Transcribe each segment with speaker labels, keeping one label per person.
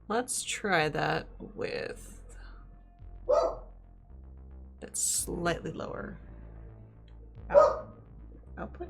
Speaker 1: let's try that with that's slightly lower output.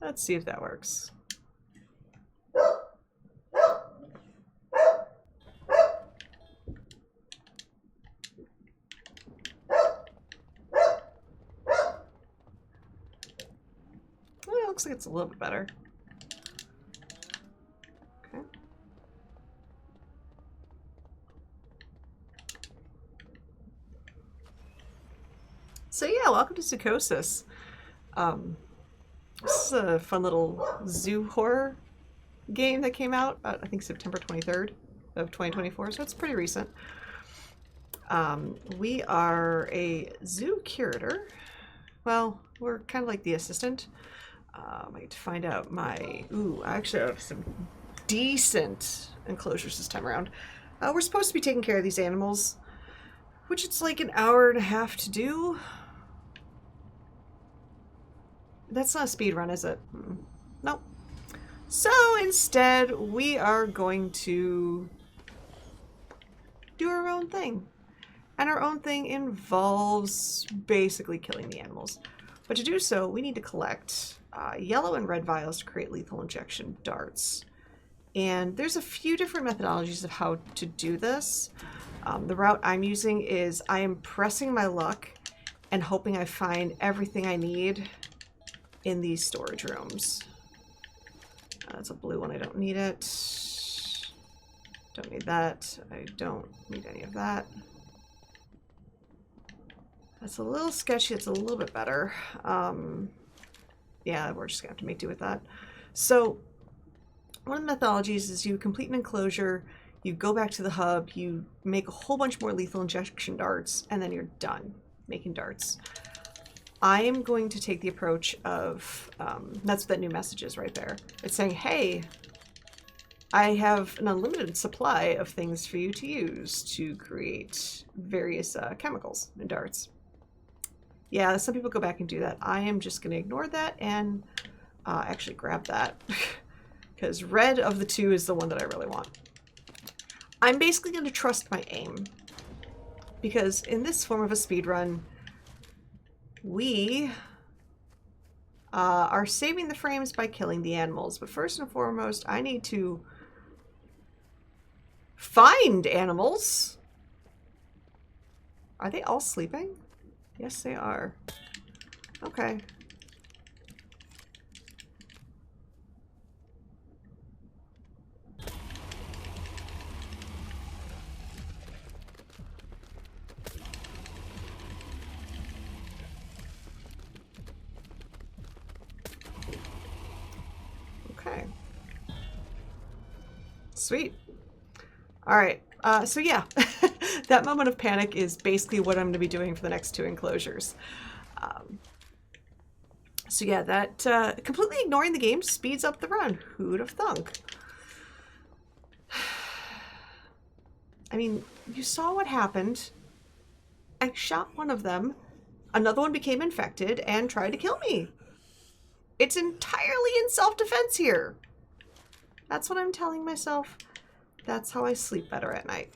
Speaker 1: Let's see if that works. Well, it looks like it's a little bit better. Okay. So yeah, welcome to Zoochosis. This is a fun little zoo horror game that came out, I think September 23rd of 2024, so it's pretty recent. We are a zoo curator. Well, we're kind of like the assistant. I get to find out my... Ooh, I actually have some decent enclosures this time around. We're supposed to be taking care of these animals, which it's like an hour and a half to do. That's not a speed run, is it? Nope. So instead, we are going to do our own thing. And our own thing involves basically killing the animals. But to do so, we need to collect yellow and red vials to create lethal injection darts. And there's a few different methodologies of how to do this. The route I'm using is I am pressing my luck and hoping I find everything I need in these storage rooms. That's a blue one. I don't need it. Don't need that. I don't need any of that. That's a little sketchy. It's a little bit better. Yeah, we're just gonna have to make do with that. So one of the methodologies is you complete an enclosure, you go back to the hub, you make a whole bunch more lethal injection darts, and then you're done making darts. I am going to take the approach of, that's what that new message is right there. It's saying, hey, I have an unlimited supply of things for you to use to create various chemicals and darts. Yeah, some people go back and do that. I am just going to ignore that and actually grab that because red of the two is the one that I really want. I'm basically going to trust my aim because in this form of a speedrun, we are saving the frames by killing the animals. But first and foremost, I need to find animals. Are they all sleeping? Yes, they are. Okay. Okay. Sweet. All right. So yeah, that moment of panic is basically what I'm going to be doing for the next two enclosures. So yeah, that completely ignoring the game speeds up the run. Who'd have thunk? I mean, you saw what happened. I shot one of them. Another one became infected and tried to kill me. It's entirely in self-defense here. That's what I'm telling myself. That's how I sleep better at night.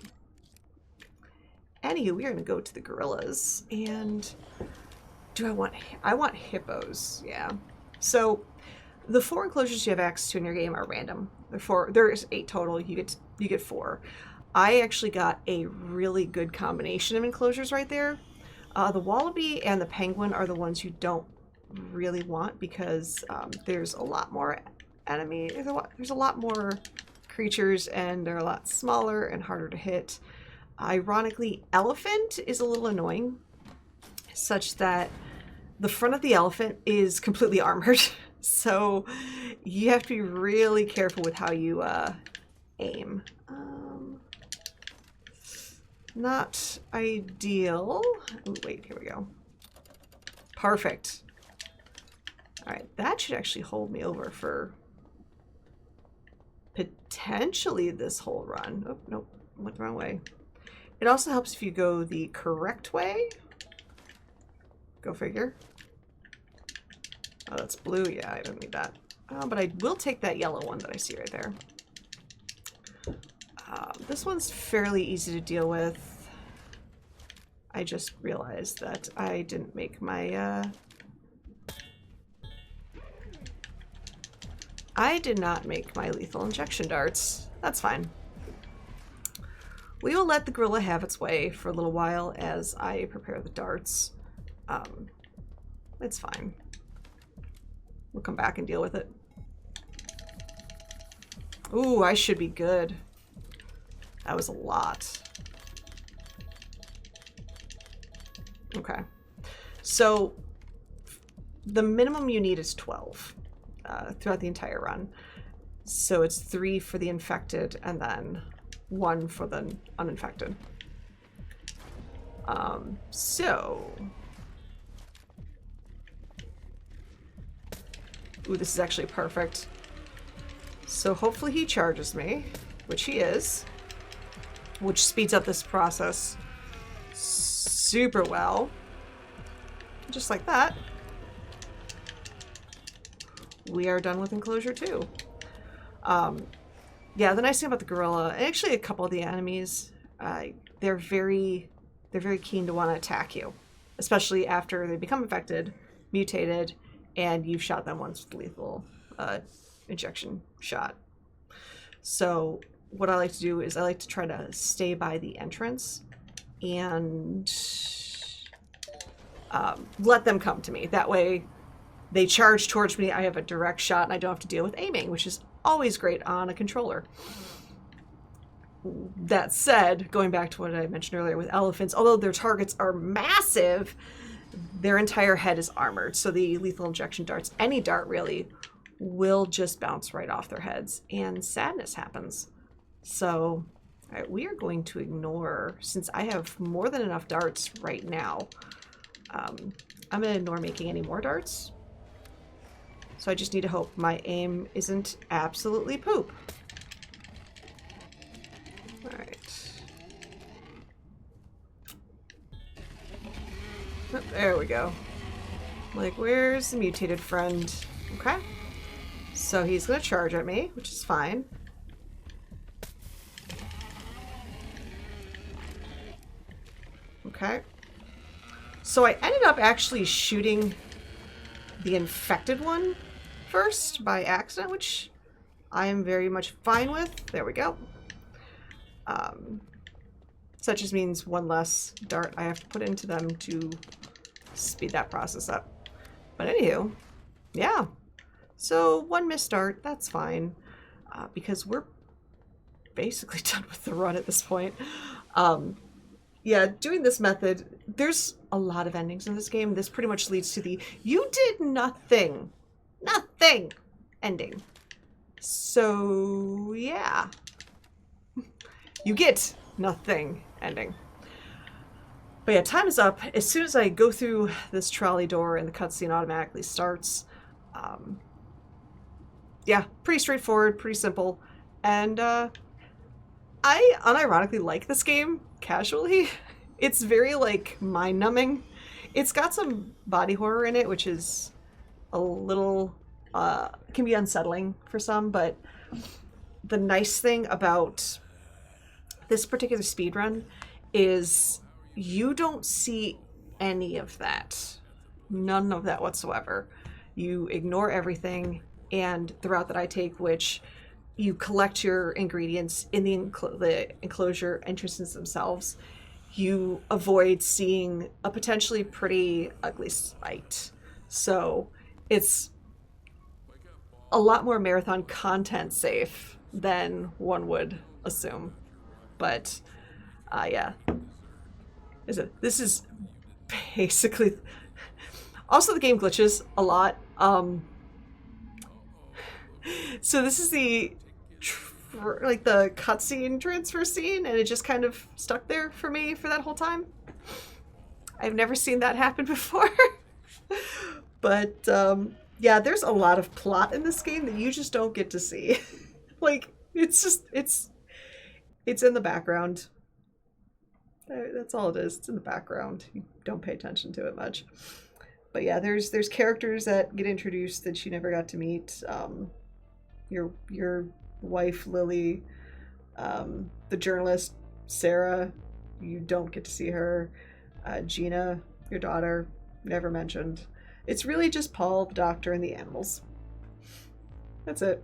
Speaker 1: Anywho, we're gonna go to the gorillas, and I want hippos, yeah. So the 4 enclosures you have access to in your game are random. There's 8 total, you get 4. I actually got a really good combination of enclosures right there. The wallaby and the penguin are the ones you don't really want because there's a lot more there's a lot more creatures and they're a lot smaller and harder to hit. Ironically, elephant is a little annoying, such that the front of the elephant is completely armored. So you have to be really careful with how you aim. Not ideal. Oh, wait, here we go. Perfect. All right, that should actually hold me over for potentially this whole run. Oh, nope, went the wrong way. It also helps if you go the correct way. Go figure. Oh, that's blue. Yeah, I don't need that. But I will take that yellow one that I see right there. This one's fairly easy to deal with. I just realized that I didn't make my... I did not make my lethal injection darts. That's fine. We will let the gorilla have its way for a little while as I prepare the darts. It's fine. We'll come back and deal with it. Ooh, I should be good. That was a lot. Okay. So the minimum you need is 12 throughout the entire run. So it's 3 for the infected and then 1 for the uninfected. Ooh, this is actually perfect. So hopefully he charges me, which he is, which speeds up this process super well. Just like that. We are done with enclosure 2. Yeah, the nice thing about the gorilla, and actually a couple of the enemies, they're very keen to want to attack you, especially after they become infected, mutated, and you've shot them once with the lethal injection shot. So what I like to do is I like to try to stay by the entrance and let them come to me. That way they charge towards me, I have a direct shot, and I don't have to deal with aiming, which is always great on a controller. That said, going back to what I mentioned earlier with elephants, although their targets are massive, their entire head is armored. So the lethal injection darts, any dart really, will just bounce right off their heads, and sadness happens. So all right, we are going to ignore, since I have more than enough darts right now, I'm going to ignore making any more darts. So I just need to hope my aim isn't absolutely poop. All right. Oh, there we go. Like, where's the mutated friend? Okay. So he's going to charge at me, which is fine. Okay. So I ended up actually shooting the infected one first by accident, which I am very much fine with. There we go. Such as means one less dart I have to put into them to speed that process up. But anywho, yeah. So one missed dart, that's fine, because we're basically done with the run at this point. Yeah, doing this method, there's a lot of endings in this game. This pretty much leads to the you did nothing ending. So yeah, you get nothing ending. But yeah, time is up. As soon as I go through this trolley door and the cutscene automatically starts, yeah, pretty straightforward, pretty simple. And I unironically like this game casually. It's very like mind-numbing. It's got some body horror in it, which is a little can be unsettling for some, but the nice thing about this particular speedrun is you don't see any of that. None of that whatsoever. You ignore everything, and the route that I take, which you collect your ingredients in the enclosure entrances themselves, you avoid seeing a potentially pretty ugly sight. So it's a lot more marathon content safe than one would assume. But yeah, this is basically also the game glitches a lot. So this is the like the cutscene transfer scene, and it just kind of stuck there for me for that whole time. I've never seen that happen before. But yeah, there's a lot of plot in this game that you just don't get to see. Like it's in the background. That's all it is. It's in the background. You don't pay attention to it much. But yeah, there's characters that get introduced that you never got to meet. Your wife Lily, the journalist Sarah, you don't get to see her. Gina, your daughter, never mentioned. It's really just Paul, the doctor, and the animals. That's it.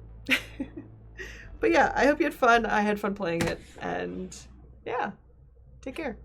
Speaker 1: But yeah, I hope you had fun. I had fun playing it, and yeah, take care.